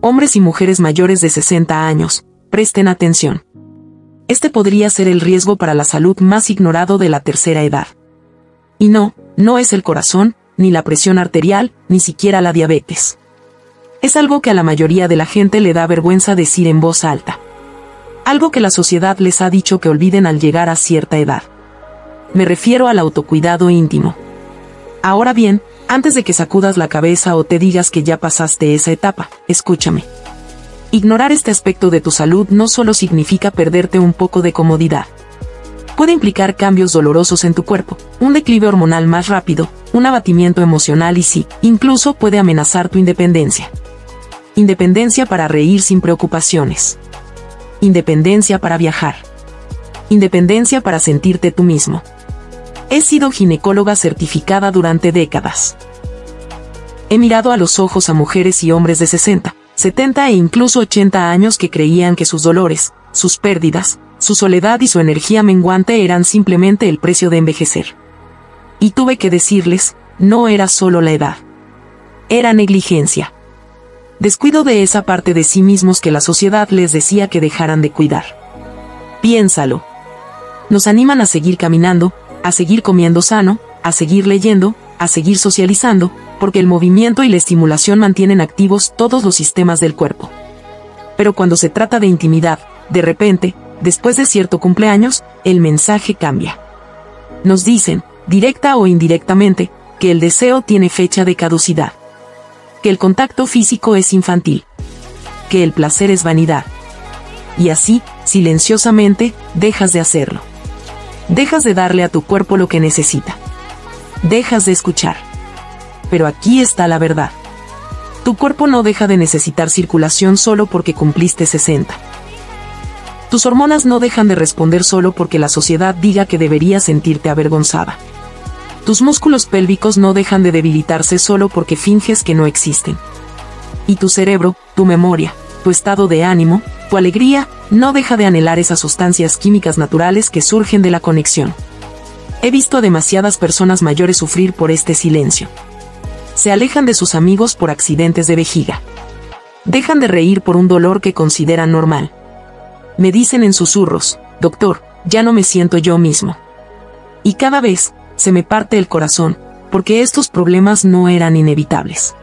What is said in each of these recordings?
Hombres y mujeres mayores de 60 años, presten atención. Este podría ser el riesgo para la salud más ignorado de la tercera edad. Y no es el corazón, ni la presión arterial, ni siquiera la diabetes. Es algo que a la mayoría de la gente le da vergüenza decir en voz alta. Algo que la sociedad les ha dicho que olviden al llegar a cierta edad. Me refiero al autocuidado íntimo. Ahora bien, antes de que sacudas la cabeza o te digas que ya pasaste esa etapa, escúchame. Ignorar este aspecto de tu salud no solo significa perderte un poco de comodidad. Puede implicar cambios dolorosos en tu cuerpo, un declive hormonal más rápido, un abatimiento emocional y sí, incluso puede amenazar tu independencia. Independencia para reír sin preocupaciones. Independencia para viajar. Independencia para sentirte tú mismo. He sido ginecóloga certificada durante décadas. He mirado a los ojos a mujeres y hombres de 60, 70 e incluso 80 años que creían que sus dolores, sus pérdidas, su soledad y su energía menguante eran simplemente el precio de envejecer. Y tuve que decirles, no era solo la edad. Era negligencia. Descuido de esa parte de sí mismos que la sociedad les decía que dejaran de cuidar. Piénsalo. Nos animan a seguir caminando, a seguir comiendo sano, a seguir leyendo, a seguir socializando, porque el movimiento y la estimulación mantienen activos todos los sistemas del cuerpo. Pero cuando se trata de intimidad, de repente, después de cierto cumpleaños, el mensaje cambia. Nos dicen, directa o indirectamente, que el deseo tiene fecha de caducidad. Que el contacto físico es infantil. Que el placer es vanidad. Y así, silenciosamente, dejas de hacerlo. Dejas de darle a tu cuerpo lo que necesita. Dejas de escuchar. Pero aquí está la verdad. Tu cuerpo no deja de necesitar circulación solo porque cumpliste 60. Tus hormonas no dejan de responder solo porque la sociedad diga que deberías sentirte avergonzada. Tus músculos pélvicos no dejan de debilitarse solo porque finges que no existen. Y tu cerebro, tu memoria, tu estado de ánimo, tu alegría, no deja de anhelar esas sustancias químicas naturales que surgen de la conexión. He visto a demasiadas personas mayores sufrir por este silencio. Se alejan de sus amigos por accidentes de vejiga. Dejan de reír por un dolor que consideran normal. Me dicen en susurros, doctor, ya no me siento yo mismo. Y cada vez, se me parte el corazón, porque estos problemas no eran inevitables.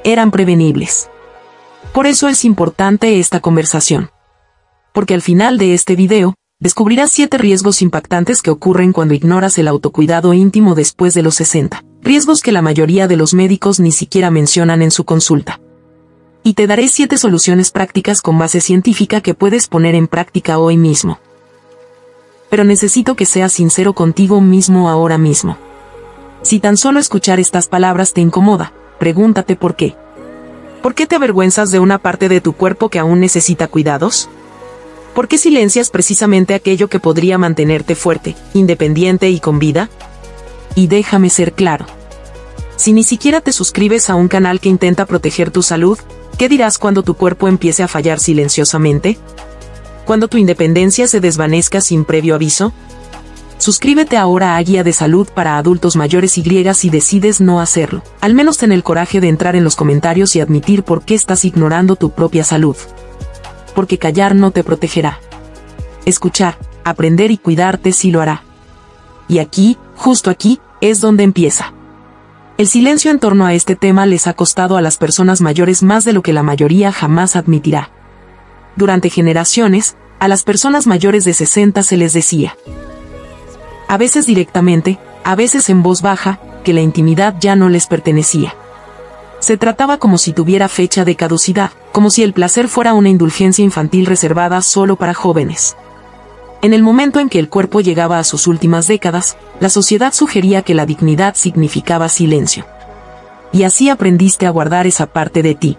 Eran prevenibles. Por eso es importante esta conversación. Porque al final de este video, descubrirás 7 riesgos impactantes que ocurren cuando ignoras el autocuidado íntimo después de los 60. Riesgos que la mayoría de los médicos ni siquiera mencionan en su consulta. Y te daré 7 soluciones prácticas con base científica que puedes poner en práctica hoy mismo. Pero necesito que seas sincero contigo mismo ahora mismo. Si tan solo escuchar estas palabras te incomoda, pregúntate por qué. ¿Por qué te avergüenzas de una parte de tu cuerpo que aún necesita cuidados? ¿Por qué silencias precisamente aquello que podría mantenerte fuerte, independiente y con vida? Y déjame ser claro. Si ni siquiera te suscribes a un canal que intenta proteger tu salud, ¿qué dirás cuando tu cuerpo empiece a fallar silenciosamente? ¿Cuando tu independencia se desvanezca sin previo aviso? Suscríbete ahora a Guía de Salud para Adultos Mayores y si decides no hacerlo. Al menos ten el coraje de entrar en los comentarios y admitir por qué estás ignorando tu propia salud. Porque callar no te protegerá. Escuchar, aprender y cuidarte sí lo hará. Y aquí, justo aquí, es donde empieza. El silencio en torno a este tema les ha costado a las personas mayores más de lo que la mayoría jamás admitirá. Durante generaciones, a las personas mayores de 60 se les decía, a veces directamente, a veces en voz baja, que la intimidad ya no les pertenecía. Se trataba como si tuviera fecha de caducidad, como si el placer fuera una indulgencia infantil reservada solo para jóvenes. En el momento en que el cuerpo llegaba a sus últimas décadas, la sociedad sugería que la dignidad significaba silencio. Y así aprendiste a guardar esa parte de ti.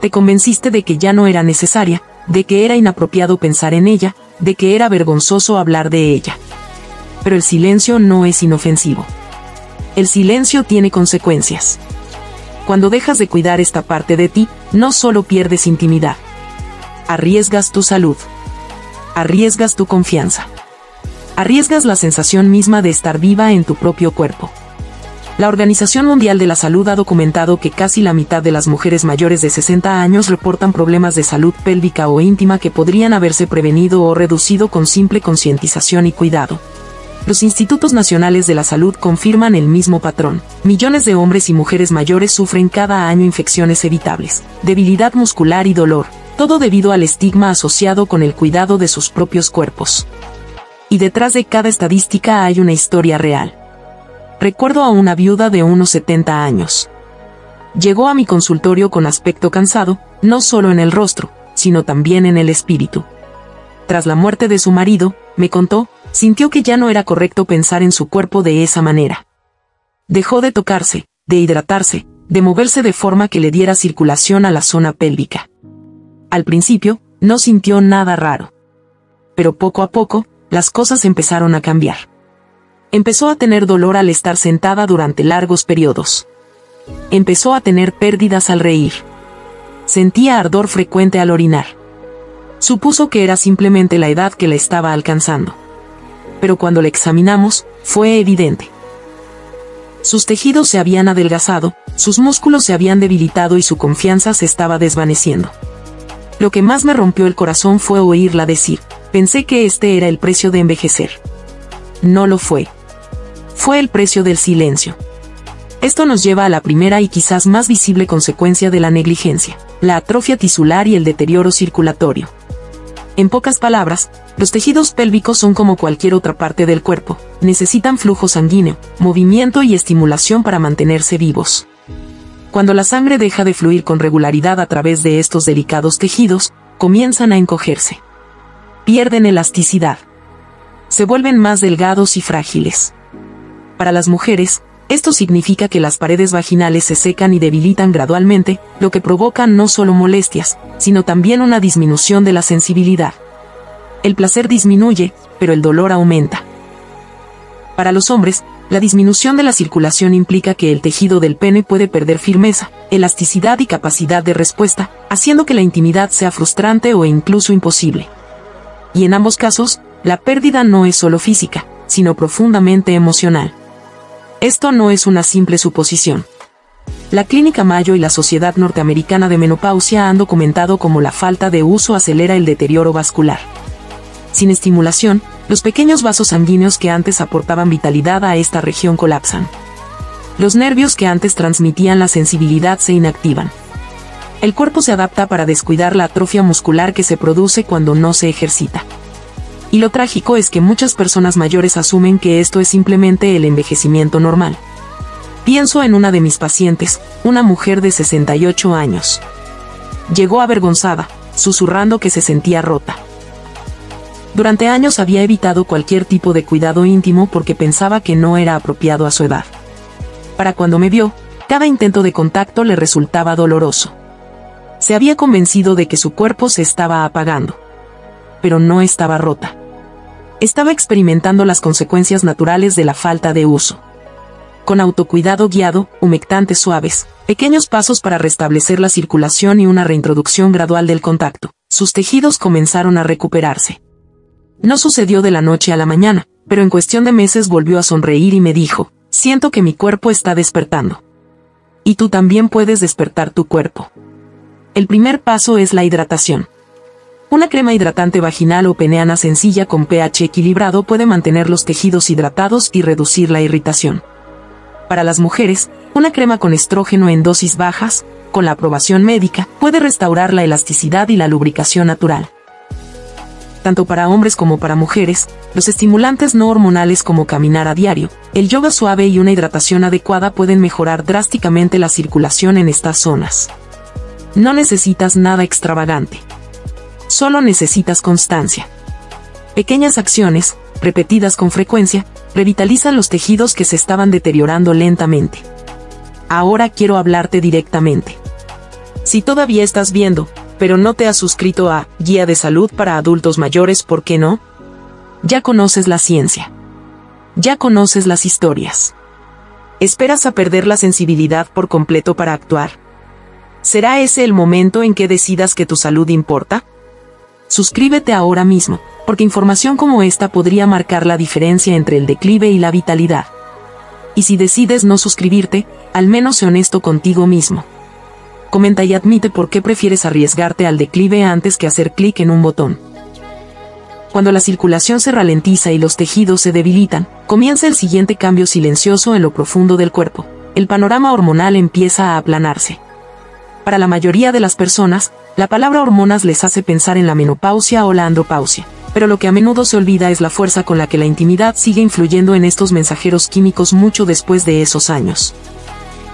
Te convenciste de que ya no era necesaria, de que era inapropiado pensar en ella, de que era vergonzoso hablar de ella. Pero el silencio no es inofensivo. El silencio tiene consecuencias. Cuando dejas de cuidar esta parte de ti, no solo pierdes intimidad. Arriesgas tu salud. Arriesgas tu confianza. Arriesgas la sensación misma de estar viva en tu propio cuerpo. La Organización Mundial de la Salud ha documentado que casi la mitad de las mujeres mayores de 60 años reportan problemas de salud pélvica o íntima que podrían haberse prevenido o reducido con simple concientización y cuidado. Los institutos nacionales de la salud confirman el mismo patrón. Millones de hombres y mujeres mayores sufren cada año infecciones evitables, debilidad muscular y dolor, todo debido al estigma asociado con el cuidado de sus propios cuerpos. Y detrás de cada estadística hay una historia real. Recuerdo a una viuda de unos 70 años. Llegó a mi consultorio con aspecto cansado, no solo en el rostro, sino también en el espíritu. Tras la muerte de su marido, me contó, sintió que ya no era correcto pensar en su cuerpo de esa manera. Dejó de tocarse, de hidratarse, de moverse de forma que le diera circulación a la zona pélvica. Al principio, no sintió nada raro. Pero poco a poco, las cosas empezaron a cambiar. Empezó a tener dolor al estar sentada durante largos periodos. Empezó a tener pérdidas al reír. Sentía ardor frecuente al orinar. Supuso que era simplemente la edad que la estaba alcanzando. Pero cuando la examinamos, fue evidente. Sus tejidos se habían adelgazado, sus músculos se habían debilitado y su confianza se estaba desvaneciendo. Lo que más me rompió el corazón fue oírla decir, pensé que este era el precio de envejecer. No lo fue. Fue el precio del silencio. Esto nos lleva a la primera y quizás más visible consecuencia de la negligencia, la atrofia tisular y el deterioro circulatorio. En pocas palabras, los tejidos pélvicos son como cualquier otra parte del cuerpo, necesitan flujo sanguíneo, movimiento y estimulación para mantenerse vivos. Cuando la sangre deja de fluir con regularidad a través de estos delicados tejidos, comienzan a encogerse. Pierden elasticidad. Se vuelven más delgados y frágiles. Para las mujeres, esto significa que las paredes vaginales se secan y debilitan gradualmente, lo que provoca no solo molestias, sino también una disminución de la sensibilidad. El placer disminuye, pero el dolor aumenta. Para los hombres, la disminución de la circulación implica que el tejido del pene puede perder firmeza, elasticidad y capacidad de respuesta, haciendo que la intimidad sea frustrante o incluso imposible. Y en ambos casos, la pérdida no es solo física, sino profundamente emocional. Esto no es una simple suposición. La Clínica Mayo y la Sociedad Norteamericana de Menopausia han documentado cómo la falta de uso acelera el deterioro vascular. Sin estimulación, los pequeños vasos sanguíneos que antes aportaban vitalidad a esta región colapsan. Los nervios que antes transmitían la sensibilidad se inactivan. El cuerpo se adapta para descuidar la atrofia muscular que se produce cuando no se ejercita. Y lo trágico es que muchas personas mayores asumen que esto es simplemente el envejecimiento normal. Pienso en una de mis pacientes, una mujer de 68 años. Llegó avergonzada, susurrando que se sentía rota. Durante años había evitado cualquier tipo de cuidado íntimo porque pensaba que no era apropiado a su edad. Para cuando me vio, cada intento de contacto le resultaba doloroso. Se había convencido de que su cuerpo se estaba apagando. Pero no estaba rota. Estaba experimentando las consecuencias naturales de la falta de uso. Con autocuidado guiado, humectantes suaves, pequeños pasos para restablecer la circulación y una reintroducción gradual del contacto, sus tejidos comenzaron a recuperarse. No sucedió de la noche a la mañana, pero en cuestión de meses volvió a sonreír y me dijo, siento que mi cuerpo está despertando. Y tú también puedes despertar tu cuerpo. El primer paso es la hidratación. Una crema hidratante vaginal o peneana sencilla con pH equilibrado puede mantener los tejidos hidratados y reducir la irritación. Para las mujeres, una crema con estrógeno en dosis bajas, con la aprobación médica, puede restaurar la elasticidad y la lubricación natural. Tanto para hombres como para mujeres, los estimulantes no hormonales como caminar a diario, el yoga suave y una hidratación adecuada pueden mejorar drásticamente la circulación en estas zonas. No necesitas nada extravagante. Solo necesitas constancia. Pequeñas acciones, repetidas con frecuencia, revitalizan los tejidos que se estaban deteriorando lentamente. Ahora quiero hablarte directamente. Si todavía estás viendo, pero no te has suscrito a Guía de Salud para Adultos Mayores, ¿por qué no? Ya conoces la ciencia. Ya conoces las historias. ¿Esperas a perder la sensibilidad por completo para actuar? ¿Será ese el momento en que decidas que tu salud importa? Suscríbete ahora mismo, porque información como esta podría marcar la diferencia entre el declive y la vitalidad. Y si decides no suscribirte, al menos sé honesto contigo mismo. Comenta y admite por qué prefieres arriesgarte al declive antes que hacer clic en un botón. Cuando la circulación se ralentiza y los tejidos se debilitan, comienza el siguiente cambio silencioso en lo profundo del cuerpo. El panorama hormonal empieza a aplanarse. Para la mayoría de las personas, la palabra hormonas les hace pensar en la menopausia o la andropausia, pero lo que a menudo se olvida es la fuerza con la que la intimidad sigue influyendo en estos mensajeros químicos mucho después de esos años.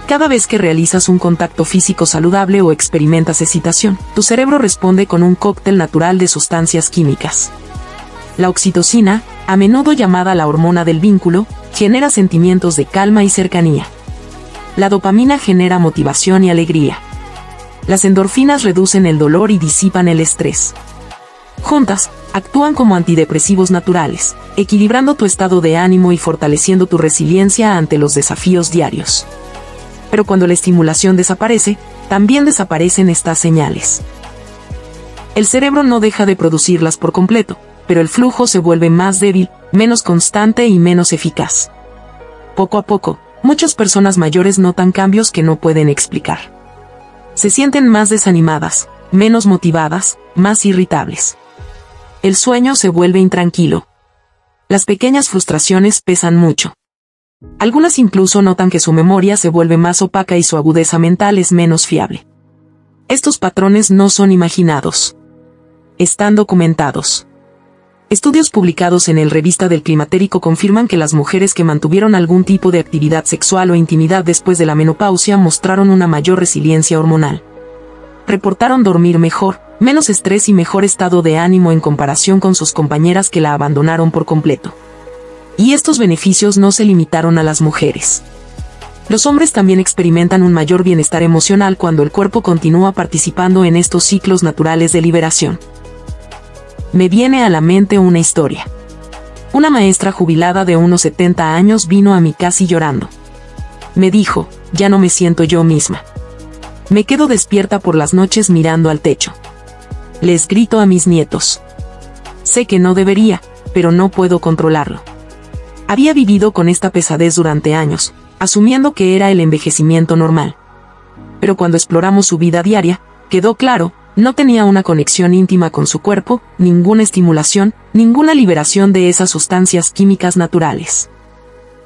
Cada vez que realizas un contacto físico saludable o experimentas excitación, tu cerebro responde con un cóctel natural de sustancias químicas. La oxitocina, a menudo llamada la hormona del vínculo, genera sentimientos de calma y cercanía. La dopamina genera motivación y alegría. Las endorfinas reducen el dolor y disipan el estrés. Juntas, actúan como antidepresivos naturales, equilibrando tu estado de ánimo y fortaleciendo tu resiliencia ante los desafíos diarios. Pero cuando la estimulación desaparece, también desaparecen estas señales. El cerebro no deja de producirlas por completo, pero el flujo se vuelve más débil, menos constante y menos eficaz. Poco a poco, muchas personas mayores notan cambios que no pueden explicar. Se sienten más desanimadas, menos motivadas, más irritables. El sueño se vuelve intranquilo. Las pequeñas frustraciones pesan mucho. Algunas incluso notan que su memoria se vuelve más opaca y su agudeza mental es menos fiable. Estos patrones no son imaginados. Están documentados. Estudios publicados en el Revista del Climatérico confirman que las mujeres que mantuvieron algún tipo de actividad sexual o intimidad después de la menopausia mostraron una mayor resiliencia hormonal. Reportaron dormir mejor, menos estrés y mejor estado de ánimo en comparación con sus compañeras que la abandonaron por completo. Y estos beneficios no se limitaron a las mujeres. Los hombres también experimentan un mayor bienestar emocional cuando el cuerpo continúa participando en estos ciclos naturales de liberación. Me viene a la mente una historia. Una maestra jubilada de unos 70 años vino a mi casa llorando. Me dijo, ya no me siento yo misma. Me quedo despierta por las noches mirando al techo. Les grito a mis nietos. Sé que no debería, pero no puedo controlarlo. Había vivido con esta pesadez durante años, asumiendo que era el envejecimiento normal. Pero cuando exploramos su vida diaria, quedó claro, no tenía una conexión íntima con su cuerpo, ninguna estimulación, ninguna liberación de esas sustancias químicas naturales.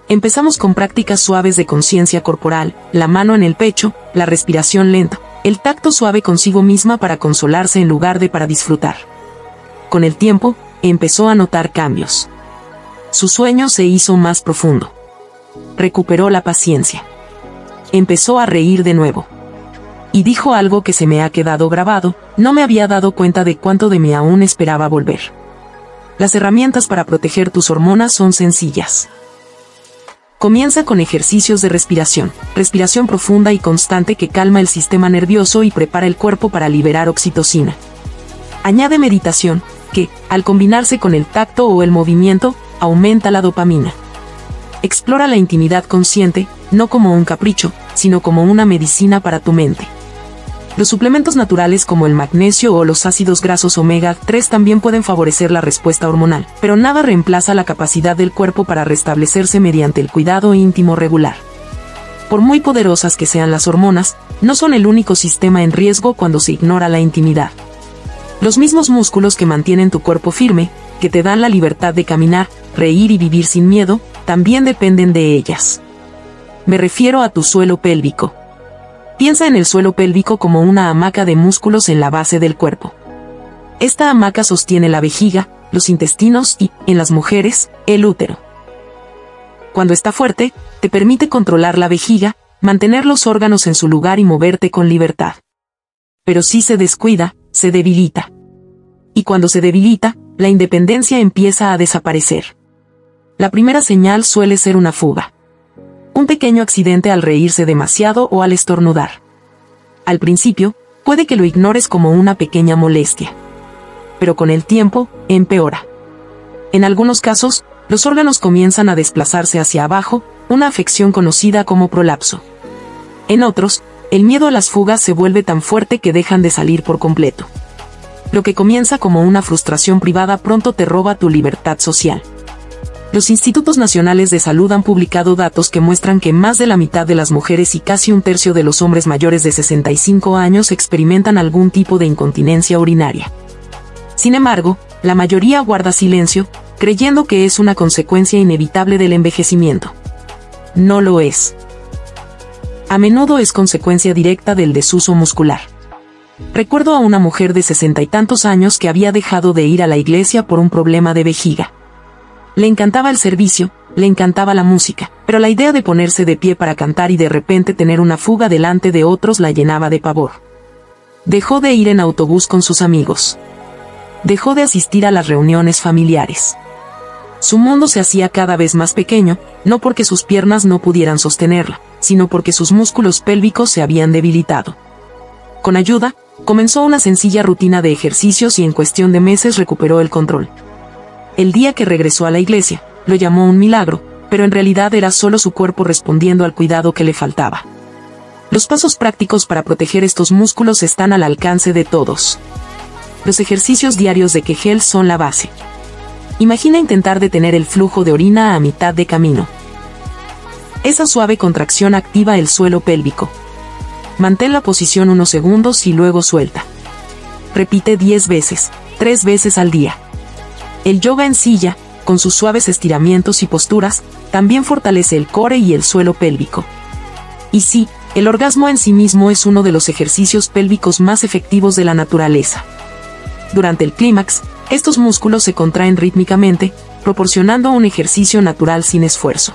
Empezamos con prácticas suaves de conciencia corporal, la mano en el pecho, la respiración lenta, el tacto suave consigo misma para consolarse en lugar de para disfrutar. Con el tiempo, empezó a notar cambios. Su sueño se hizo más profundo. Recuperó la paciencia. Empezó a reír de nuevo. Y dijo algo que se me ha quedado grabado, no me había dado cuenta de cuánto de mí aún esperaba volver. Las herramientas para proteger tus hormonas son sencillas. Comienza con ejercicios de respiración profunda y constante que calma el sistema nervioso y prepara el cuerpo para liberar oxitocina. Añade meditación, que, al combinarse con el tacto o el movimiento, aumenta la dopamina. Explora la intimidad consciente, no como un capricho, sino como una medicina para tu mente. Los suplementos naturales como el magnesio o los ácidos grasos omega 3 también pueden favorecer la respuesta hormonal, pero nada reemplaza la capacidad del cuerpo para restablecerse mediante el cuidado íntimo regular. Por muy poderosas que sean las hormonas, no son el único sistema en riesgo cuando se ignora la intimidad. Los mismos músculos que mantienen tu cuerpo firme, que te dan la libertad de caminar, reír y vivir sin miedo, también dependen de ellas. Me refiero a tu suelo pélvico. Piensa en el suelo pélvico como una hamaca de músculos en la base del cuerpo. Esta hamaca sostiene la vejiga, los intestinos y, en las mujeres, el útero. Cuando está fuerte, te permite controlar la vejiga, mantener los órganos en su lugar y moverte con libertad. Pero si se descuida, se debilita. Y cuando se debilita, la independencia empieza a desaparecer. La primera señal suele ser una fuga. Un pequeño accidente al reírse demasiado o al estornudar. Al principio, puede que lo ignores como una pequeña molestia. Pero con el tiempo, empeora. En algunos casos, los órganos comienzan a desplazarse hacia abajo, una afección conocida como prolapso. En otros, el miedo a las fugas se vuelve tan fuerte que dejan de salir por completo. Lo que comienza como una frustración privada pronto te roba tu libertad social. Los institutos nacionales de salud han publicado datos que muestran que más de la mitad de las mujeres y casi un tercio de los hombres mayores de 65 años experimentan algún tipo de incontinencia urinaria. Sin embargo, la mayoría guarda silencio, creyendo que es una consecuencia inevitable del envejecimiento. No lo es. A menudo es consecuencia directa del desuso muscular. Recuerdo a una mujer de 60 y tantos años que había dejado de ir a la iglesia por un problema de vejiga. Le encantaba el servicio, le encantaba la música, pero la idea de ponerse de pie para cantar y de repente tener una fuga delante de otros la llenaba de pavor. Dejó de ir en autobús con sus amigos. Dejó de asistir a las reuniones familiares. Su mundo se hacía cada vez más pequeño, no porque sus piernas no pudieran sostenerla, sino porque sus músculos pélvicos se habían debilitado. Con ayuda, comenzó una sencilla rutina de ejercicios y en cuestión de meses recuperó el control. El día que regresó a la iglesia, lo llamó un milagro, pero en realidad era solo su cuerpo respondiendo al cuidado que le faltaba. Los pasos prácticos para proteger estos músculos están al alcance de todos. Los ejercicios diarios de Kegel son la base. Imagina intentar detener el flujo de orina a mitad de camino. Esa suave contracción activa el suelo pélvico. Mantén la posición unos segundos y luego suelta. Repite 10 veces, 3 veces al día. El yoga en silla, con sus suaves estiramientos y posturas, también fortalece el core y el suelo pélvico. Y sí, el orgasmo en sí mismo es uno de los ejercicios pélvicos más efectivos de la naturaleza. Durante el clímax, estos músculos se contraen rítmicamente, proporcionando un ejercicio natural sin esfuerzo.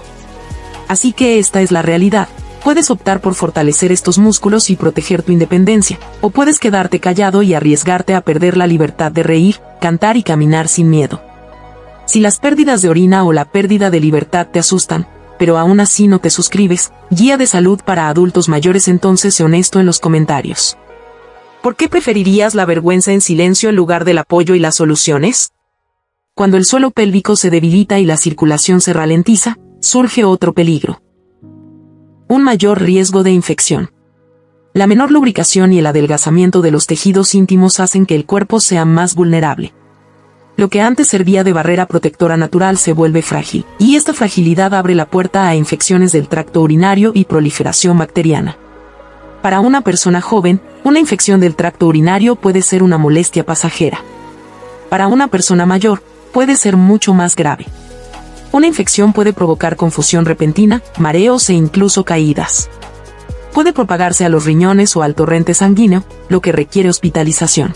Así que esta es la realidad. Puedes optar por fortalecer estos músculos y proteger tu independencia, o puedes quedarte callado y arriesgarte a perder la libertad de reír, cantar y caminar sin miedo. Si las pérdidas de orina o la pérdida de libertad te asustan, pero aún así no te suscribes, Guía de Salud para Adultos Mayores, entonces sé honesto en los comentarios. ¿Por qué preferirías la vergüenza en silencio en lugar del apoyo y las soluciones? Cuando el suelo pélvico se debilita y la circulación se ralentiza, surge otro peligro. Un mayor riesgo de infección. La menor lubricación y el adelgazamiento de los tejidos íntimos hacen que el cuerpo sea más vulnerable. Lo que antes servía de barrera protectora natural se vuelve frágil, y esta fragilidad abre la puerta a infecciones del tracto urinario y proliferación bacteriana. Para una persona joven, una infección del tracto urinario puede ser una molestia pasajera. Para una persona mayor, puede ser mucho más grave. Una infección puede provocar confusión repentina, mareos e incluso caídas. Puede propagarse a los riñones o al torrente sanguíneo, lo que requiere hospitalización.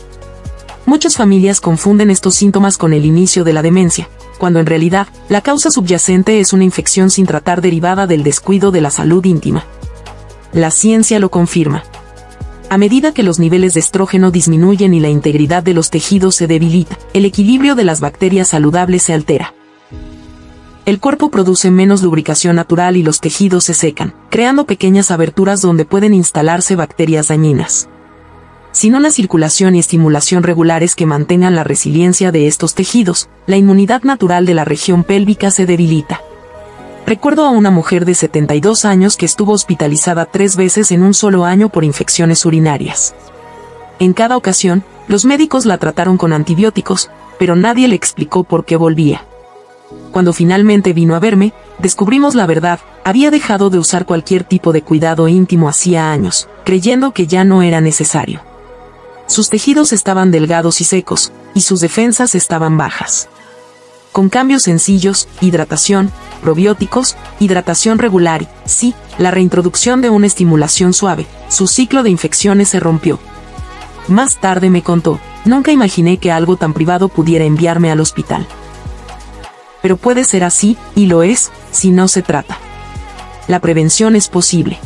Muchas familias confunden estos síntomas con el inicio de la demencia, cuando en realidad, la causa subyacente es una infección sin tratar derivada del descuido de la salud íntima. La ciencia lo confirma. A medida que los niveles de estrógeno disminuyen y la integridad de los tejidos se debilita, el equilibrio de las bacterias saludables se altera. El cuerpo produce menos lubricación natural y los tejidos se secan, creando pequeñas aberturas donde pueden instalarse bacterias dañinas. Sin una circulación y estimulación regulares que mantengan la resiliencia de estos tejidos, la inmunidad natural de la región pélvica se debilita. Recuerdo a una mujer de 72 años que estuvo hospitalizada 3 veces en un solo año por infecciones urinarias. En cada ocasión, los médicos la trataron con antibióticos, pero nadie le explicó por qué volvía. Cuando finalmente vino a verme, descubrimos la verdad: había dejado de usar cualquier tipo de cuidado íntimo hacía años, creyendo que ya no era necesario. Sus tejidos estaban delgados y secos, y sus defensas estaban bajas. Con cambios sencillos, hidratación, probióticos, hidratación regular y, sí, la reintroducción de una estimulación suave, su ciclo de infecciones se rompió. Más tarde me contó: nunca imaginé que algo tan privado pudiera enviarme al hospital. Pero puede ser así, y lo es, si no se trata. La prevención es posible.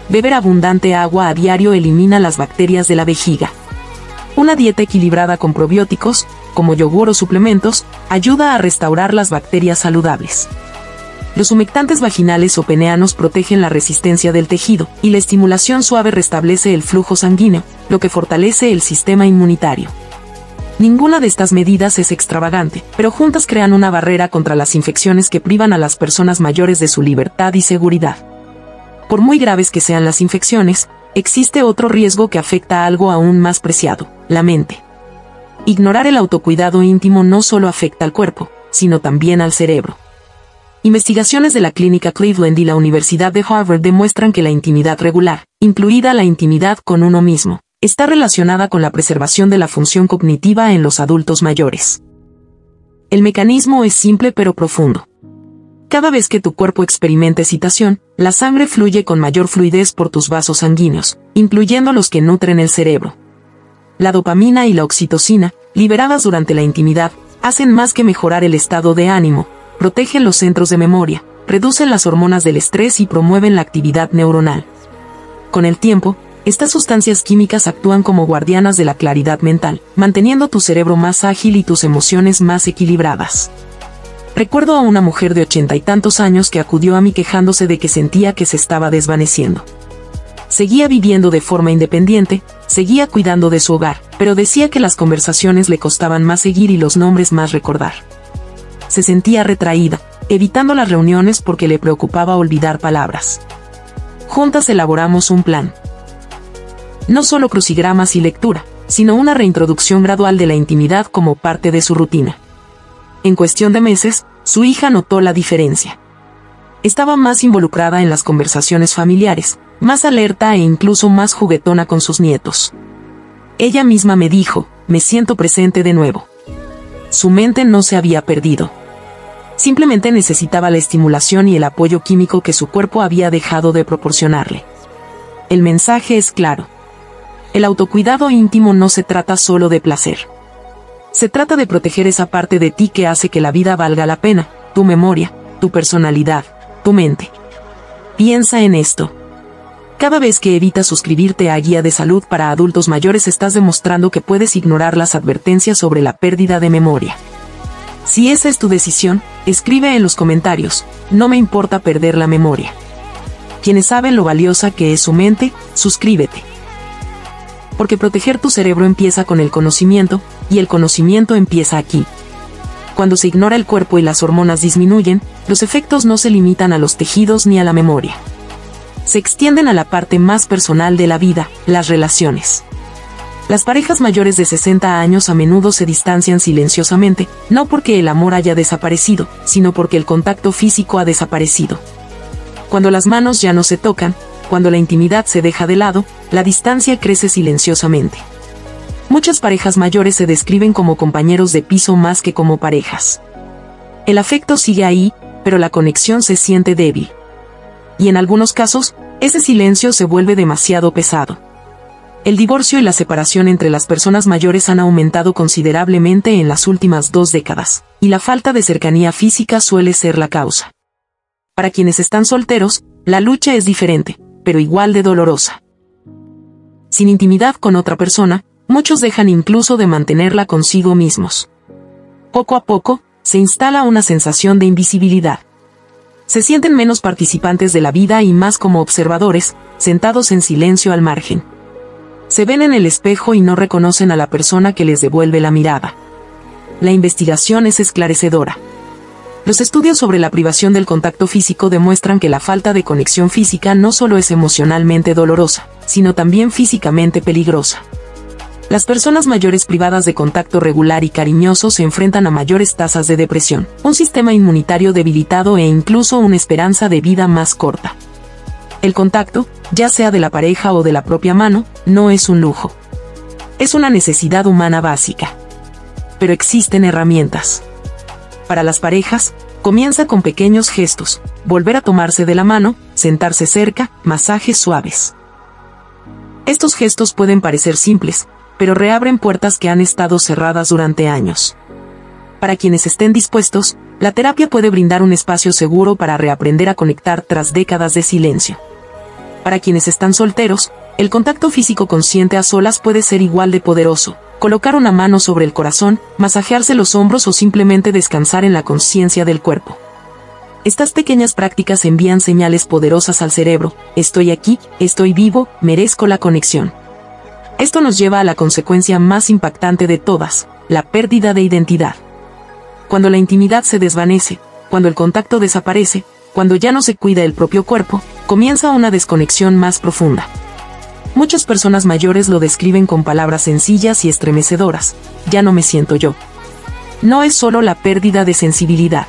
Beber abundante agua a diario elimina las bacterias de la vejiga. Una dieta equilibrada con probióticos, como yogur o suplementos, ayuda a restaurar las bacterias saludables. Los humectantes vaginales o peneanos protegen la resistencia del tejido, y la estimulación suave restablece el flujo sanguíneo, lo que fortalece el sistema inmunitario. Ninguna de estas medidas es extravagante, pero juntas crean una barrera contra las infecciones que privan a las personas mayores de su libertad y seguridad. Por muy graves que sean las infecciones, existe otro riesgo que afecta a algo aún más preciado: la mente. Ignorar el autocuidado íntimo no solo afecta al cuerpo, sino también al cerebro. Investigaciones de la Clínica Cleveland y la Universidad de Harvard demuestran que la intimidad regular, incluida la intimidad con uno mismo, está relacionada con la preservación de la función cognitiva en los adultos mayores. El mecanismo es simple pero profundo. Cada vez que tu cuerpo experimente excitación, la sangre fluye con mayor fluidez por tus vasos sanguíneos, incluyendo los que nutren el cerebro. La dopamina y la oxitocina, liberadas durante la intimidad, hacen más que mejorar el estado de ánimo, protegen los centros de memoria, reducen las hormonas del estrés y promueven la actividad neuronal. Con el tiempo, estas sustancias químicas actúan como guardianas de la claridad mental, manteniendo tu cerebro más ágil y tus emociones más equilibradas. Recuerdo a una mujer de 80 y tantos años que acudió a mí quejándose de que sentía que se estaba desvaneciendo. Seguía viviendo de forma independiente, seguía cuidando de su hogar, pero decía que las conversaciones le costaban más seguir y los nombres más recordar. Se sentía retraída, evitando las reuniones porque le preocupaba olvidar palabras. Juntas elaboramos un plan. No solo crucigramas y lectura, sino una reintroducción gradual de la intimidad como parte de su rutina. En cuestión de meses, su hija notó la diferencia. Estaba más involucrada en las conversaciones familiares, más alerta e incluso más juguetona con sus nietos. Ella misma me dijo, me siento presente de nuevo. Su mente no se había perdido. Simplemente necesitaba la estimulación y el apoyo químico que su cuerpo había dejado de proporcionarle. El mensaje es claro. El autocuidado íntimo no se trata solo de placer. Se trata de proteger esa parte de ti que hace que la vida valga la pena, tu memoria, tu personalidad, tu mente. Piensa en esto. Cada vez que evitas suscribirte a Guía de Salud para Adultos Mayores estás demostrando que puedes ignorar las advertencias sobre la pérdida de memoria. Si esa es tu decisión, escribe en los comentarios, no me importa perder la memoria. Quienes saben lo valiosa que es su mente, suscríbete. Porque proteger tu cerebro empieza con el conocimiento, y el conocimiento empieza aquí. Cuando se ignora el cuerpo y las hormonas disminuyen, los efectos no se limitan a los tejidos ni a la memoria. Se extienden a la parte más personal de la vida, las relaciones. Las parejas mayores de 60 años a menudo se distancian silenciosamente, no porque el amor haya desaparecido, sino porque el contacto físico ha desaparecido. Cuando las manos ya no se tocan, cuando la intimidad se deja de lado, la distancia crece silenciosamente. Muchas parejas mayores se describen como compañeros de piso más que como parejas. El afecto sigue ahí, pero la conexión se siente débil. Y en algunos casos, ese silencio se vuelve demasiado pesado. El divorcio y la separación entre las personas mayores han aumentado considerablemente en las últimas 2 décadas, y la falta de cercanía física suele ser la causa. Para quienes están solteros, la lucha es diferente, pero igual de dolorosa. Sin intimidad con otra persona, muchos dejan incluso de mantenerla consigo mismos. Poco a poco, se instala una sensación de invisibilidad. Se sienten menos participantes de la vida y más como observadores, sentados en silencio al margen. Se ven en el espejo y no reconocen a la persona que les devuelve la mirada. La investigación es esclarecedora. Los estudios sobre la privación del contacto físico demuestran que la falta de conexión física no solo es emocionalmente dolorosa, sino también físicamente peligrosa. Las personas mayores privadas de contacto regular y cariñoso se enfrentan a mayores tasas de depresión, un sistema inmunitario debilitado e incluso una esperanza de vida más corta. El contacto, ya sea de la pareja o de la propia mano, no es un lujo. Es una necesidad humana básica. Pero existen herramientas. Para las parejas, comienza con pequeños gestos, volver a tomarse de la mano, sentarse cerca, masajes suaves. Estos gestos pueden parecer simples, pero reabren puertas que han estado cerradas durante años. Para quienes estén dispuestos, la terapia puede brindar un espacio seguro para reaprender a conectar tras décadas de silencio. Para quienes están solteros, el contacto físico consciente a solas puede ser igual de poderoso. Colocar una mano sobre el corazón, masajearse los hombros o simplemente descansar en la conciencia del cuerpo. Estas pequeñas prácticas envían señales poderosas al cerebro: estoy aquí, estoy vivo, merezco la conexión. Esto nos lleva a la consecuencia más impactante de todas, la pérdida de identidad. Cuando la intimidad se desvanece, cuando el contacto desaparece, cuando ya no se cuida el propio cuerpo, comienza una desconexión más profunda. Muchas personas mayores lo describen con palabras sencillas y estremecedoras: ya no me siento yo. No es solo la pérdida de sensibilidad.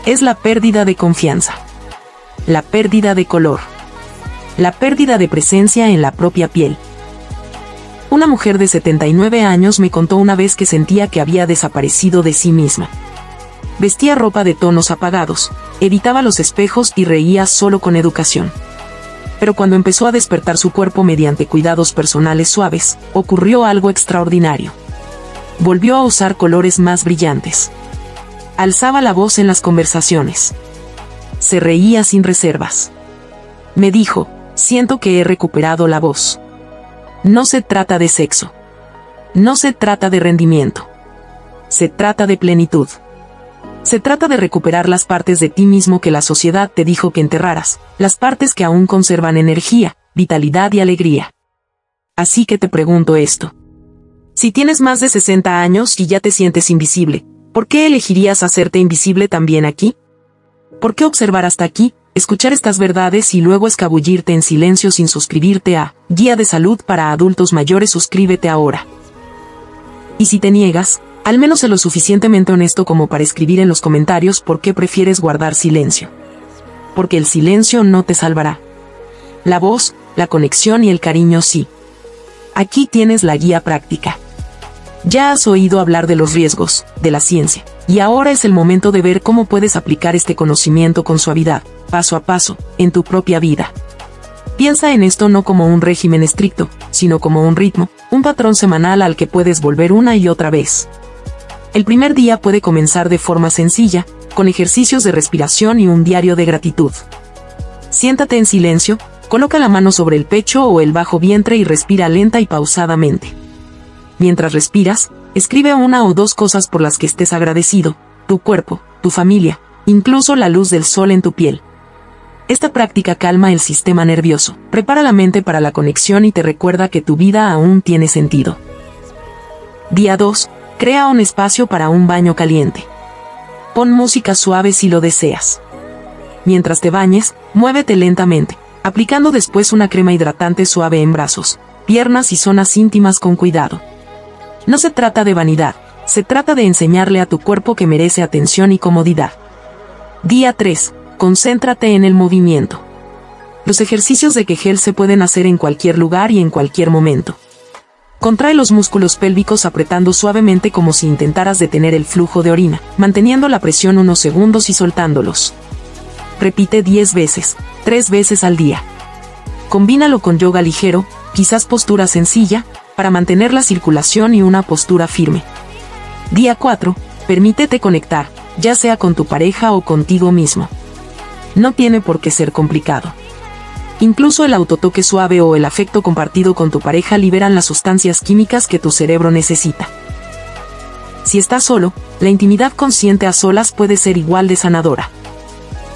Es la pérdida de confianza. La pérdida de color. La pérdida de presencia en la propia piel. Una mujer de 79 años me contó una vez que sentía que había desaparecido de sí misma. Vestía ropa de tonos apagados, evitaba los espejos y reía solo con educación. Pero cuando empezó a despertar su cuerpo mediante cuidados personales suaves, ocurrió algo extraordinario. Volvió a usar colores más brillantes. Alzaba la voz en las conversaciones. Se reía sin reservas. Me dijo, siento que he recuperado la voz. No se trata de sexo. No se trata de rendimiento. Se trata de plenitud. Se trata de recuperar las partes de ti mismo que la sociedad te dijo que enterraras, las partes que aún conservan energía, vitalidad y alegría. Así que te pregunto esto. Si tienes más de 60 años y ya te sientes invisible, ¿por qué elegirías hacerte invisible también aquí? ¿Por qué observar hasta aquí, escuchar estas verdades y luego escabullirte en silencio sin suscribirte a Guía de Salud para Adultos Mayores? Suscríbete ahora. Y si te niegas, al menos sé lo suficientemente honesto como para escribir en los comentarios por qué prefieres guardar silencio. Porque el silencio no te salvará. La voz, la conexión y el cariño sí. Aquí tienes la guía práctica. Ya has oído hablar de los riesgos, de la ciencia, y ahora es el momento de ver cómo puedes aplicar este conocimiento con suavidad, paso a paso, en tu propia vida. Piensa en esto no como un régimen estricto, sino como un ritmo, un patrón semanal al que puedes volver una y otra vez. El primer día puede comenzar de forma sencilla, con ejercicios de respiración y un diario de gratitud. Siéntate en silencio, coloca la mano sobre el pecho o el bajo vientre y respira lenta y pausadamente. Mientras respiras, escribe una o dos cosas por las que estés agradecido, tu cuerpo, tu familia, incluso la luz del sol en tu piel. Esta práctica calma el sistema nervioso, prepara la mente para la conexión y te recuerda que tu vida aún tiene sentido. Día 2. Crea un espacio para un baño caliente. Pon música suave si lo deseas. Mientras te bañes, muévete lentamente, aplicando después una crema hidratante suave en brazos, piernas y zonas íntimas con cuidado. No se trata de vanidad, se trata de enseñarle a tu cuerpo que merece atención y comodidad. Día 3. Concéntrate en el movimiento. Los ejercicios de Kegel se pueden hacer en cualquier lugar y en cualquier momento. Contrae los músculos pélvicos apretando suavemente como si intentaras detener el flujo de orina, manteniendo la presión unos segundos y soltándolos. Repite 10 veces, 3 veces al día. Combínalo con yoga ligero, quizás postura sencilla, para mantener la circulación y una postura firme. Día 4. Permítete conectar, ya sea con tu pareja o contigo mismo. No tiene por qué ser complicado. Incluso el autotoque suave o el afecto compartido con tu pareja liberan las sustancias químicas que tu cerebro necesita. Si estás solo, la intimidad consciente a solas puede ser igual de sanadora.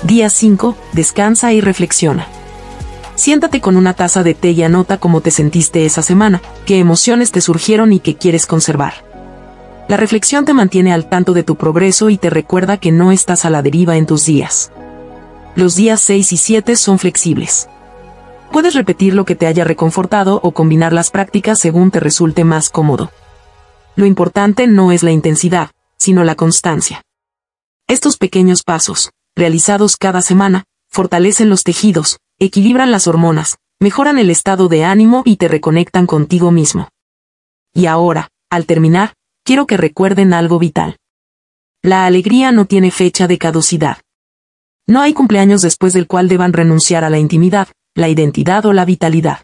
Día 5. Descansa y reflexiona. Siéntate con una taza de té y anota cómo te sentiste esa semana, qué emociones te surgieron y qué quieres conservar. La reflexión te mantiene al tanto de tu progreso y te recuerda que no estás a la deriva en tus días. Los días 6 y 7 son flexibles. Puedes repetir lo que te haya reconfortado o combinar las prácticas según te resulte más cómodo. Lo importante no es la intensidad, sino la constancia. Estos pequeños pasos, realizados cada semana, fortalecen los tejidos, equilibran las hormonas, mejoran el estado de ánimo y te reconectan contigo mismo. Y ahora, al terminar, quiero que recuerden algo vital. La alegría no tiene fecha de caducidad. No hay cumpleaños después del cual deban renunciar a la intimidad, la identidad o la vitalidad.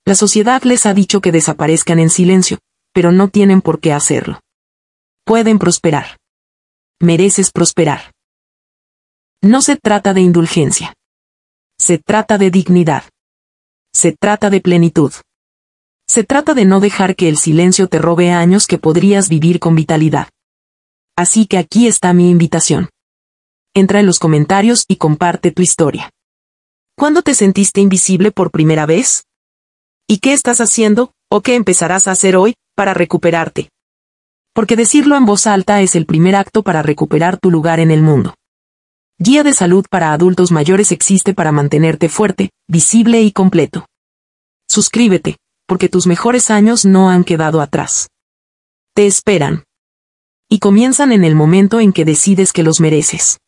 La sociedad les ha dicho que desaparezcan en silencio, pero no tienen por qué hacerlo. Pueden prosperar. Mereces prosperar. No se trata de indulgencia. Se trata de dignidad. Se trata de plenitud. Se trata de no dejar que el silencio te robe años que podrías vivir con vitalidad. Así que aquí está mi invitación. Entra en los comentarios y comparte tu historia. ¿Cuándo te sentiste invisible por primera vez? ¿Y qué estás haciendo, o qué empezarás a hacer hoy, para recuperarte? Porque decirlo en voz alta es el primer acto para recuperar tu lugar en el mundo. Guía de Salud para Adultos Mayores existe para mantenerte fuerte, visible y completo. Suscríbete, porque tus mejores años no han quedado atrás. Te esperan. Y comienzan en el momento en que decides que los mereces.